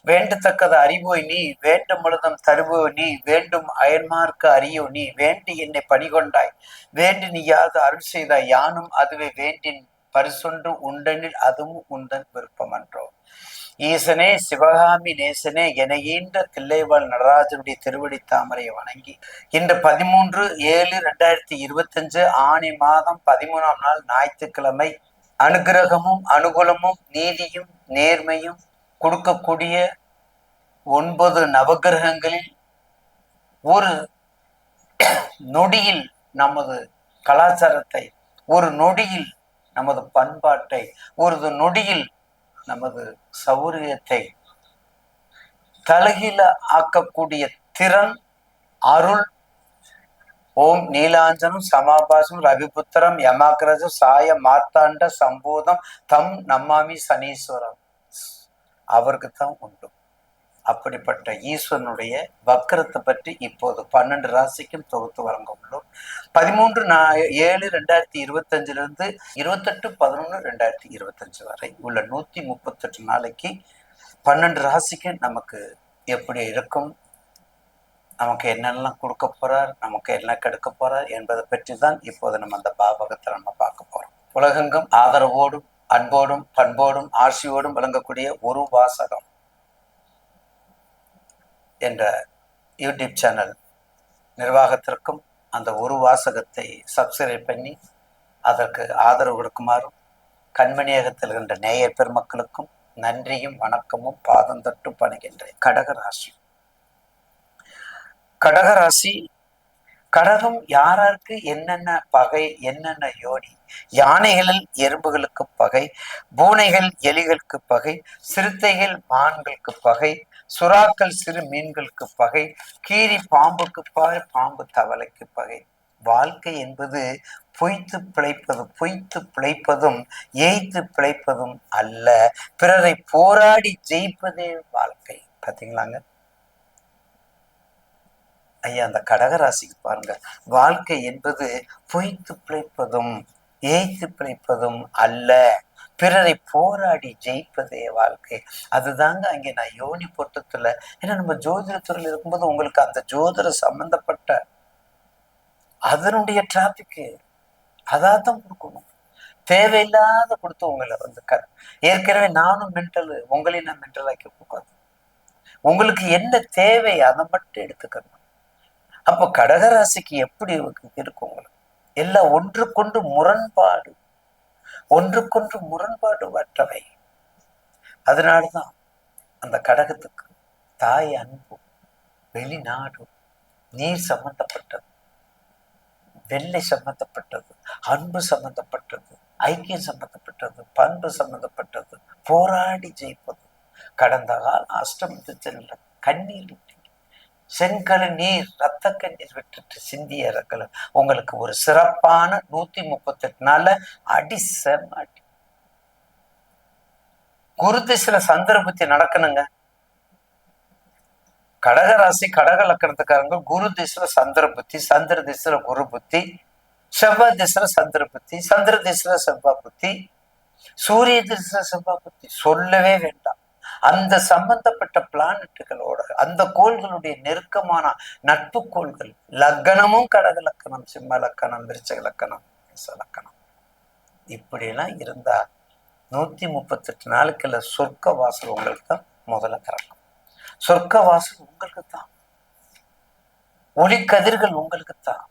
வேண்டத்தக்கது அறிவோய் நீ, வேண்டும் முழுதும் தருவோய் நீ, வேண்டும் அயன்மார்க்கு அறியோ நீ, வேண்டி என்னை பணிகொண்டாய், வேண்டி நீ யாது அருள் செய்தாய், யானும் அதுவே வேண்டின் பரிசொன்று உண்டனில் அதுவும் உந்தன் விருப்பமன்றோ. ஈசனே சிவகாமி நேசனே என ஈன்ற தில்லைவாழ் நடராஜனுடைய திருவடி தாமரையை வணங்கி இன்று 13/7/2025 ஆணி மாதம் 13ஆம் நாள் ஞாயிற்றுக்கிழமை அனுகிரகமும் அனுகூலமும் நீதியும் நேர்மையும் கொடுக்கக்கூடிய 9 நவகிரகங்களில் ஒரு நொடியில் நமது கலாச்சாரத்தை, ஒரு நொடியில் நமது பண்பாட்டை, ஒரு நொடியில் நமது சௌரியத்தை தலகில ஆக்கக்கூடிய திறன் அருள் ஓம் நீலாஞ்சனம் சமாபாசம் ரவிபுத்திரம் யமாகிரஜம் சாய மார்த்தாண்ட சம்போதம் தம் நமாமி சனீஸ்வரம் அவருக்கு தான் உண்டு. அப்படிப்பட்ட ஈஸ்வரனுடைய வக்கரத்தை பற்றி இப்போது 12 ராசிக்கும் தொகுத்து வழங்க உள்ளோம். 13/7/2025 28/11/2025 வரை உள்ள 138 நாளைக்கு 12 ராசிக்கு நமக்கு எப்படி இருக்கும், நமக்கு என்னெல்லாம் கொடுக்க போறார், நமக்கு என்ன கெடுக்க போறார் என்பதை பற்றி தான் இப்போது நம்ம அந்த பாவகத்தை நம்ம பார்க்க போறோம். உலகெங்கும் ஆதரவோடும் அன்போடும் பண்போடும் ஆட்சியோடும் வழங்கக்கூடிய ஒரு வாசகம் என்ற யூடியூப் சேனல் நிர்வாகத்திற்கும் அந்த ஒரு வாசகத்தை சப்ஸ்கிரைப் பண்ணி அதற்கு ஆதரவு கொடுக்குமாறும் கண்மணியகத்தில் இருக்கின்ற நேயர் பெருமக்களுக்கும் நன்றியும் வணக்கமும் பாதம் தட்டு பணிகின்றேன். கடகராசி. கடகராசி கடகம் யாராருக்கு என்னென்ன பகை, என்னென்ன யோனி. யானைகளில் எறும்புகளுக்கு பகை, பூனைகள் எலிகளுக்கு பகை, சிறுத்தைகள் மான்களுக்கு பகை, சுறாக்கள் சிறு மீன்களுக்கு பகை, கீரி பாம்புக்கு பகை, பாம்பு தவளைக்கு பகை. வாழ்க்கை என்பது பொய்த்து பிழைப்பதும் ஏய்த்து பிழைப்பதும் அல்ல, பிறரை போராடி ஜெயிப்பதே வாழ்க்கை. பார்த்தீங்களாங்க ஐயா, அந்த கடகராசிக்கு பாருங்க, வாழ்க்கை என்பது பொய்த்து பிழைப்பதும் ஏய்த்து பிழைப்பதும் அல்ல, பிறரை போராடி ஜெயிப்பதே வாழ்க்கை. அதுதாங்க அங்கே நான் யோனி பொருத்தத்துல, ஏன்னா நம்ம ஜோதிடத்துறையில் இருக்கும்போது உங்களுக்கு அந்த ஜோதிட சம்பந்தப்பட்ட அதனுடைய டிராபிக்கு அதான் கொடுக்கணும். தேவையில்லாத கொடுத்து உங்களை ஏற்கனவே நானும் மென்டல், உங்களையும் நான் மென்டல் ஆக்கி கொடுக்காது. உங்களுக்கு என்ன தேவை அதை மட்டும் எடுத்துக்கணும். அப்போ கடகராசிக்கு எப்படி இருக்கும் உங்களுக்கு எல்லாம் ஒன்றுக்கொன்று முரண்பாடு வற்றவை. அதனாலதான் அந்த கடகத்துக்கு தாய் அன்பு, வெளிநாடு, நீர் சம்பந்தப்பட்டது, வெள்ளை சம்பந்தப்பட்டது, அன்பு சம்பந்தப்பட்டது, ஐக்கியம் சம்பந்தப்பட்டது, பண்பு சம்பந்தப்பட்டது, போராடி ஜெயிப்பது. கடந்த கால அஷ்டமத்து செல்ல கண்ணீர் செங்கல் நீர் ரத்த கண்ணீர் விட்டுட்டு சிந்திய இறக்கல உங்களுக்கு ஒரு சிறப்பான 138 நாள்ல அடி குரு திசையில சந்திர புத்தி நடக்கணுங்க. கடகராசி கடக லக்கணத்துக்காரங்க குரு திசையில சந்திர புத்தி, சந்திர திசையில குரு புத்தி, செவ்வாய் திசையில சந்திர புத்தி, சந்திர திசையில செவ்வாய் புத்தி, சூரிய திசையில செவ்வாய் புத்தி சொல்லவே வேண்டாம். அந்த சம்பந்தப்பட்ட பிளானட்டுகளோட அந்த கோள்களுடைய நெருக்கமான நட்பு கோள்கள், லக்கணமும் கடக லக்கணம், சிம்ம லக்கணம், விருச்சக லக்கணம், லக்கணம், இப்படியெல்லாம் இருந்தா 138 நாளுக்குள்ள சொர்க்க வாசல் உங்களுக்கு தான் முதல்ல திறக்கும். சொர்க்க வாசல் உங்களுக்கு தான், ஒளி கதிர்கள் உங்களுக்கு தான்,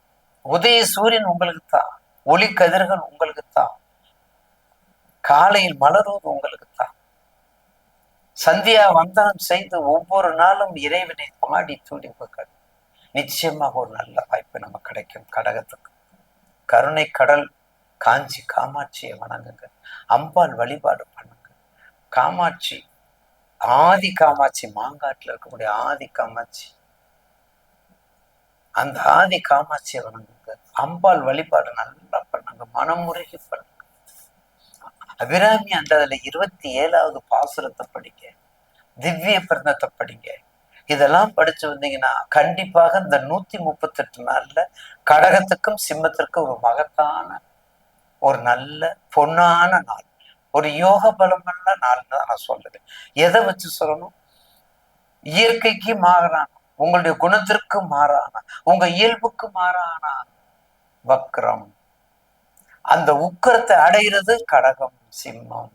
உதய சூரியன் உங்களுக்கு தான், ஒளி கதிர்கள் உங்களுக்கு தான், காலையில் மலர்வது உங்களுக்கு தான். சந்தியா வந்தனம் செய்து ஒவ்வொரு நாளும் இறைவனை பாடி துடிப்புகள் நிச்சயமாக ஒரு நல்ல வாய்ப்பு நமக்கு கிடைக்கும். கடகத்துக்கு கருணை கடல் காஞ்சி காமாட்சியை வணங்குங்க, அம்பாள் வழிபாடு பண்ணுங்க. காமாட்சி ஆதி காமாட்சி, மாங்காட்டுல இருக்கக்கூடிய ஆதி காமாட்சி, அந்த ஆதி காமாட்சியை வணங்குங்க, அம்பாள் வழிபாடு நல்லா பண்ணுங்க, மனமுருகி பண்ணுங்க. அபிராமி அந்த 27வது பாசுரத்தை படிங்க, திவ்ய பிரந்தத்தை படிங்க. இதெல்லாம் படிச்சு வந்தீங்கன்னா கண்டிப்பாக இந்த 138 நாள்ல கடகத்துக்கும் சிம்மத்திற்கும் ஒரு மகத்தான ஒரு நல்ல பொன்னான நாள், ஒரு யோக பலமுள்ள நாள் தான் நான் சொல்லுவேன். எதை வச்சு சொல்லணும்? இயற்கைக்கு மாறான, உங்களுடைய குணத்திற்கு மாறான, உங்க இயல்புக்கு மாறான வக்ரம். அந்த உக்கரத்தை அடைகிறது கடகம், சிம்மம்,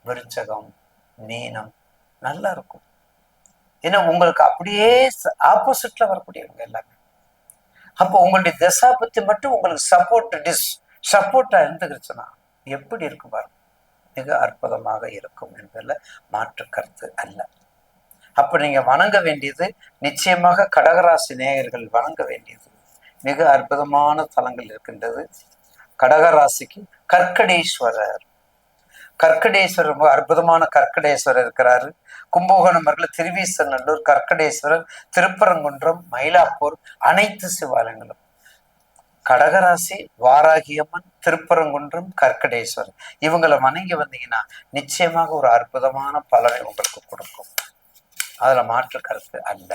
விருச்சகம், மீனம். நல்லா இருக்கும். ஏன்னா உங்களுக்கு அப்படியே ஆப்போசிட்ல வரக்கூடியவங்க எல்லாமே. அப்போ உங்களுடைய தசா பத்தி மட்டும் உங்களுக்கு சப்போர்ட்டா இருந்துருச்சுன்னா எப்படி இருக்கு பாருங்க. மிக அற்புதமாக இருக்கும் என்பதில் மாற்று கருத்து அல்ல. அப்ப நீங்க வணங்க வேண்டியது நிச்சயமாக கடகராசி நேயர்கள் வணங்க வேண்டியது மிக அற்புதமான தலங்கள் இருக்கின்றது. கடகராசிக்கு கற்கடேஸ்வரர், கற்கடேஸ்வரர் ரொம்ப அற்புதமான கற்கடேஸ்வரர் இருக்கிறாரு. கும்பகோணம் அருகில் திருவீசநல்லூர் கற்கடேஸ்வரர், திருப்பரங்குன்றம், மயிலாப்பூர் அனைத்து சிவாலயங்களும். கடகராசி வாராகியம்மன், திருப்பரங்குன்றம், கற்கடேஸ்வரர் இவங்களை வணங்கி வந்தீங்கன்னா நிச்சயமாக ஒரு அற்புதமான பலனை உங்களுக்கு கொடுக்கும். அதுல மாற்று கருத்து அல்ல.